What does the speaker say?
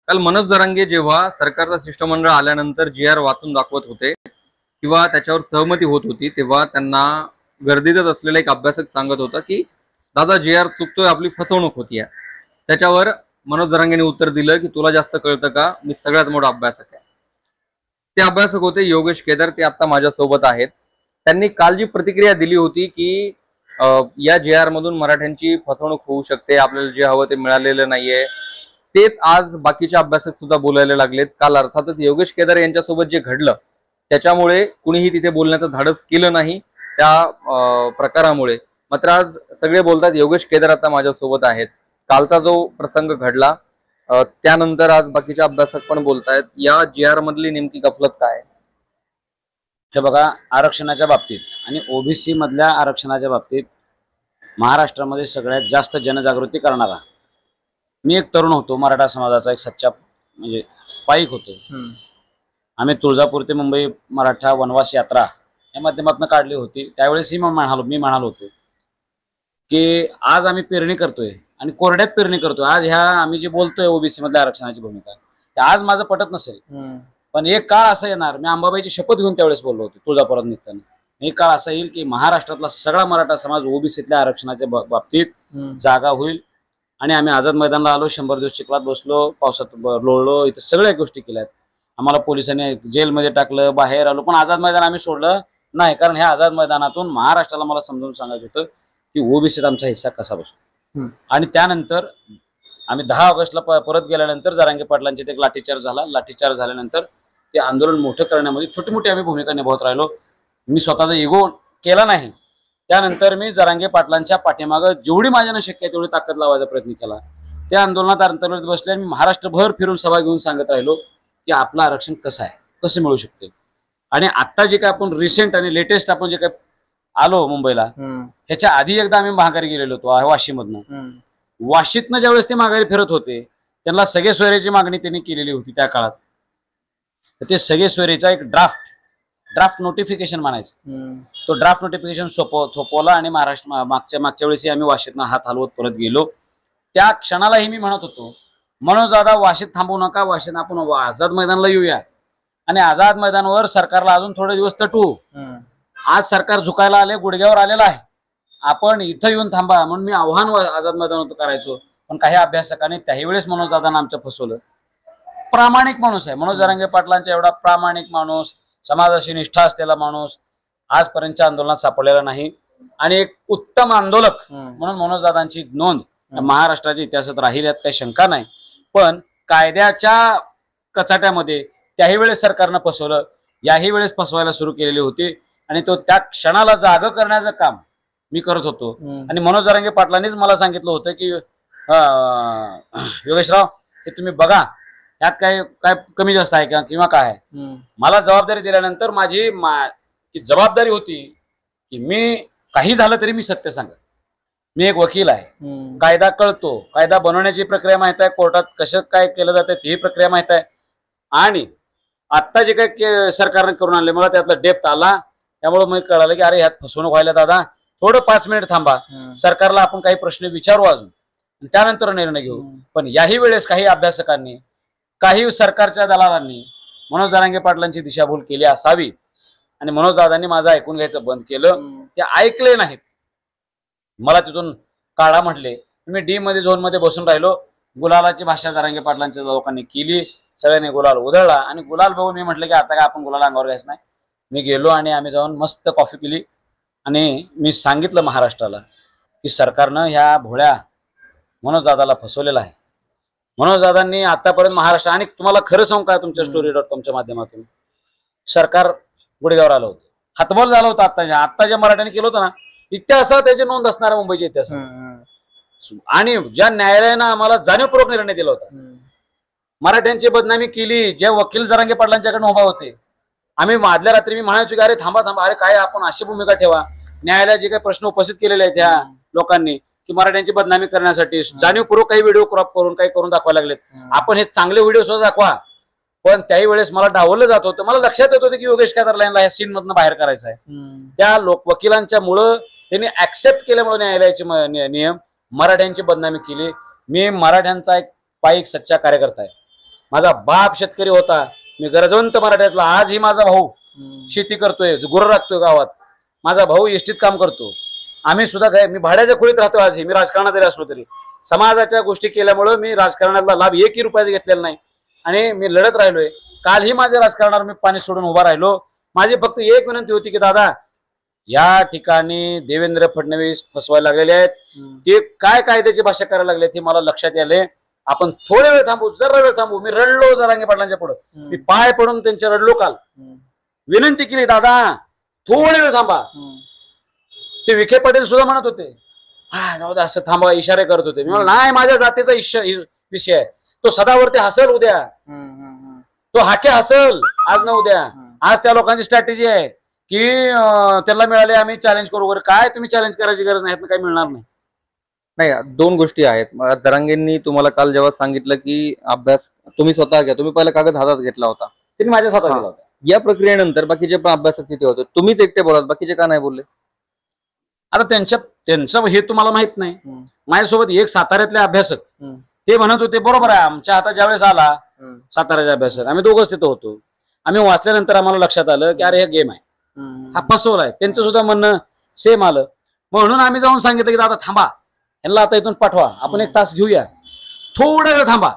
काल मनोज जरांगे जेव्हा सरकारचा शिष्टमंडळ आल्यानंतर जी आर वाचून दाखवत होते किंवा त्याच्यावर सहमती होत होती, तेव्हा त्यांना गर्दीतच असलेला एक अभ्यासक सांगत होता की दादा जी आर चुकतोय, आपली फसवणूक होतीये. त्याच्यावर मनोज जरांगेने उत्तर दिलं की तुला जास्त कळतं का, मी सगळ्यात मोठा अभ्यासक आहे. ते अभ्यासक होते योगेश केदार, ते आता माझ्यासोबत आहेत. त्यांनी काल जी प्रतिक्रिया दिली होती की या जी आर मधून मराठ्यांची फसवणूक होऊ शकते, आपल्याला जे हवं ते मिळालेलं नाहीये, तेच आज बाकीचे अभ्यासक सुद्धा बोलायला लागलेत. काल अर्थातच योगेश केदार यांच्यासोबत जे घडलं त्याच्यामुळे कुणीही तिथे बोलण्याचं धाडस केलं नाही त्या प्रकारामुळे. मात्र आज सगळे बोलतात योगेश केदार आता माझ्यासोबत आहेत. कालचा जो प्रसंग घडला त्यानंतर आज बाकीचे अभ्यासक पण बोलतायत. या जी आर मधली नेमकी गफलत काय? हे बघा, आरक्षणाच्या बाबतीत आणि ओबीसी मधल्या आरक्षणाच्या बाबतीत महाराष्ट्रामध्ये सगळ्यात जास्त जनजागृती करणारा मी एक तरुण होतो. मराठा समाजाचा एक सच्चा म्हणजे पाईक होतो. आम्ही तुळजापूर ते मुंबई मराठा वनवास यात्रा या माध्यमातून काढली होती. त्यावेळेसही मी म्हणालो होतो की आज आम्ही पेरणी करतोय आणि कोरड्यात पेरणी करतोय. आज ह्या आम्ही जे बोलतोय ओबीसी मधल्या आरक्षणाची भूमिका, ते आज माझं पटत नसेल, पण एक काळ असा येणार, मी अंबाबाईची शपथ घेऊन त्यावेळेस बोललो होतो तुळजापुरात निघताना, एक काळ असा येईल की महाराष्ट्रातला सगळा मराठा समाज ओबीसीतल्या आरक्षणाच्या बाबतीत जागा होईल. आणि आम्ही आझाद मैदानाला आलो, 100 दिवस चिखलात बसलो, पावसात लोळलो, इथं सगळ्या गोष्टी केल्यात. आम्हाला पोलिसांनी जेलमध्ये टाकलं, बाहेर आलो, पण आझाद मैदान आम्ही सोडलं नाही. कारण ह्या आझाद मैदानातून महाराष्ट्राला मला समजावून सांगायचं होतं की ओबीसीत आमचा हिस्सा कसा बसतो. आणि त्यानंतर आम्ही 10 ऑगस्टला परत गेल्यानंतर जरांगे पाटलांचे एक लाठीचार्ज झाला. लाठीचार्ज झाल्यानंतर ते आंदोलन मोठं करण्यामध्ये छोटी मोठी आम्ही भूमिका निभावत राहिलो. मी स्वतःचा इगो केला नाही. त्यानंतर मी जरांगे पाटलांच्या पाठीमागं जेवढी माझ्यानं शक्य आहे तेवढी ताकद लावायचा प्रयत्न केला. त्या आंदोलनात अंतर्गत बसले आणि मी महाराष्ट्रभर फिरून सभा घेऊन सांगत राहिलो की आपलं आरक्षण कसं आहे, कसं मिळू शकते. आणि आता जे काय आपण रिसेंट आणि लेटेस्ट आपण जे काय आलो मुंबईला, ह्याच्या आधी एकदा आम्ही माघारी गेलेलो होतो वाशीमधनं. वाशीतनं ज्यावेळेस ते माघारी फिरत होते, त्यांना सगळे सोयऱ्याची मागणी त्यांनी केलेली होती त्या काळात. तर ते सगळे सोयरेचा एक ड्राफ्ट नोटिफिकेशन म्हणायचं, तो ड्राफ्ट नोटिफिकेशन थोपवला आणि मागच्या वेळेस आम्ही वाशीतनं हात हलवत परत गेलो. त्या क्षणालाही मी म्हणत होतो, मनोज दादा वाशीत थांबू नका, वाशीत आपण आझाद मैदानाला येऊया आणि आझाद मैदानावर सरकारला अजून थोडे दिवस तटू. आज सरकार झुकायला आले, गुडघ्यावर आलेलं आहे, आपण इथं येऊन थांबा म्हणून मी आव्हान आझाद मैदानावर करायचो. पण काही अभ्यासकांनी त्याही वेळेस मनोज दादांना आमचं फसवलं. प्रामाणिक माणूस आहे मनोज जरांगे पाटलांचा, एवढा प्रामाणिक माणूस, समाजाशी निष्ठा असलेला माणूस आजपर्यंतच्या आंदोलनात सापडलेला नाही. आणि एक उत्तम आंदोलक म्हणून मनोज दादांची नोंद महाराष्ट्राच्या इतिहासात राहील, यात काही शंका नाही. पण कायद्याच्या कचाट्यामध्ये त्याही वेळेस सरकारनं फसवलं, याही वेळेस फसवायला सुरू केलेली होती. आणि तो त्या क्षणाला जागं करण्याचं काम मी करत होतो. आणि मनोज जरांगे पाटलांनीच मला सांगितलं होतं की योगेशराव, हे तुम्ही बघा, यात काय काय कमी जास्त आहे का किंवा काय आहे. मला जबाबदारी दिल्यानंतर माझी जबाबदारी होती की मी काही झालं तरी मी सत्य सांगत. मी एक वकील आहे, कायदा कळतो, कायदा बनवण्याची प्रक्रिया माहित आहे, कोर्टात कसं काय केलं जातं ही प्रक्रिया माहित आहे. आणि आता जे काय सरकारने करून आणले, मला त्यातला डेप्थ आला. त्यामुळे मी कळालं की अरे ह्यात फसवणूक व्हायला दादा, थोडं 5 मिनिट थांबा, सरकारला आपण काही प्रश्न विचारू अजून, त्यानंतर निर्णय घेऊ. पण याही वेळेस काही अभ्यासकांनी, काही सरकारच्या दलालांनी मनोज जरांगे पाटलांची दिशाभूल केली असावी आणि मनोज दादांनी माझं ऐकून घ्यायचं बंद केलं. ते ऐकले नाहीत, मला तिथून काढा म्हटले. मी डी मध्ये झोन मध्ये बसून राहिलो. गुलालाची भाषा जरांगे पाटलांच्या लोकांनी केली, सगळ्यांनी गुलाल उधळला. आणि गुलाल बघून मी म्हटलं की आता काय आपण गुलाल अंगावर घ्यायचं नाही. मी गेलो आणि आम्ही जाऊन मस्त कॉफी पिली आणि मी सांगितलं महाराष्ट्राला की सरकारनं ह्या भोळ्या मनोज दादाला फसवलेला आहे. मनोज दादांनी आतापर्यंत महाराष्ट्र, आणि तुम्हाला खरं सांगू काय, तुमच्या story.com माध्यमातून सरकार गुडघ्यावर आलं होतं, हातबल झालं होतं. आत्ताच्या मराठ्याने केलं होतं ना, इतिहासात त्याची नोंद असणार आहे मुंबईच्या इतिहासात. आणि ज्या न्यायालयानं आम्हाला जाणीवपूर्वक निर्णय दिला होता, मराठ्यांची बदनामी केली, जे वकील जरांगे पाटलांच्याकडे उभा होते, आम्ही माधल्या रात्री मी म्हणायचो की अरे थांबा थांबा, अरे काय आपण अशी भूमिका ठेवा. न्यायालयात जे काही प्रश्न उपस्थित केलेले आहेत त्या लोकांनी की मराठ्यांची बदनामी करण्यासाठी जाणीवपूर्वक काही व्हिडिओ क्रॉप करून काही करून दाखवायला लागलेत. आपण हे चांगले व्हिडिओ सुद्धा दाखवा. पण त्याही वेळेस मला डावललं जात होतं. मला लक्षात येत होतं की योगेश केदारला या सीन मधनं बाहेर करायचं आहे. त्या वकिलांच्या मुळे त्यांनी ऍक्सेप्ट केल्यामुळे न्यायालयाचे नियम मराठ्यांची बदनामी केली. मी मराठ्यांचा एक पाईक सच्चा कार्यकर्ता आहे. माझा बाप शेतकरी होता, मी गरजवंत मराठ्यातला, आजही माझा भाऊ शेती करतोय, गुरं राखतोय गावात, माझा भाऊ एसटीत काम करतो, आम्ही सुद्धा काय, मी भाड्याच्या खोलीत राहतो आजही, मी राजकारणात जरी असलो तरी समाजाच्या गोष्टी केल्यामुळे मी राजकारणातला लाभ 1 रुपयाचा घेतलेला नाही आणि मी लढत राहिलोय. कालही माझ्या राजकारणावर मी पाणी सोडून उभा राहिलो. माझी फक्त एक विनंती होती की दादा, या ठिकाणी देवेंद्र फडणवीस फसवायला लागलेले आहेत, ते काय कायद्याची भाषा करायला लागले ते मला लक्षात आले. आपण थोडे वेळ थांबू, जरा वेळ थांबू. मी रडलो जरांगे पाटलांच्या पुढे, मी पाय पडून त्यांच्या रडलो काल, विनंती केली दादा थोडे वेळ थांबा. ते विखे पाटील सुद्धा म्हणत होते हा जाऊ दे असं थांबा, इशारे करत होते. मी म्हणलं नाही, माझ्या जातीचा विषय आहे, तो सदावरती हसल उद्या, तो हाके हसल आज ना उद्या. आज त्या लोकांची स्ट्रॅटेजी आहे की त्यांना मिळाले आम्ही चॅलेंज करू वगैरे. काय तुम्ही चॅलेंज करायची गरज नाही, काही मिळणार नाही. नाही, 2 गोष्टी आहेत. जरांगेंनी तुम्हाला काल जेव्हा सांगितलं की अभ्यास तुम्ही स्वतः घ्या, तुम्ही पहिला कागद हातात घेतला होता, त्यांनी माझ्या स्वतः केला होता. या प्रक्रियेनंतर बाकीचे पण अभ्यासक तिथे होते, तुम्हीच एकटे बोलात, बाकीचे का नाही बोलले? आता त्यांचं हे तुम्हाला माहित नाही. माझ्यासोबत एक साताऱ्यातले अभ्यासक ते म्हणत होते बरोबर आहे, आमच्या हातात ज्यावेळेस आला साताऱ्याचे अभ्यासक, आम्ही दोघंच तिथं होतो, आम्ही वाचल्यानंतर आम्हाला लक्षात आलं की अरे हे गेम आहे, हा फसवलाय. त्यांचं सुद्धा म्हणणं सेम आलं. म्हणून आम्ही जाऊन सांगितलं की दादा थांबा, यांना आता इथून पाठवा, आपण 1 तास घेऊया, थोडा वेळ थांबा.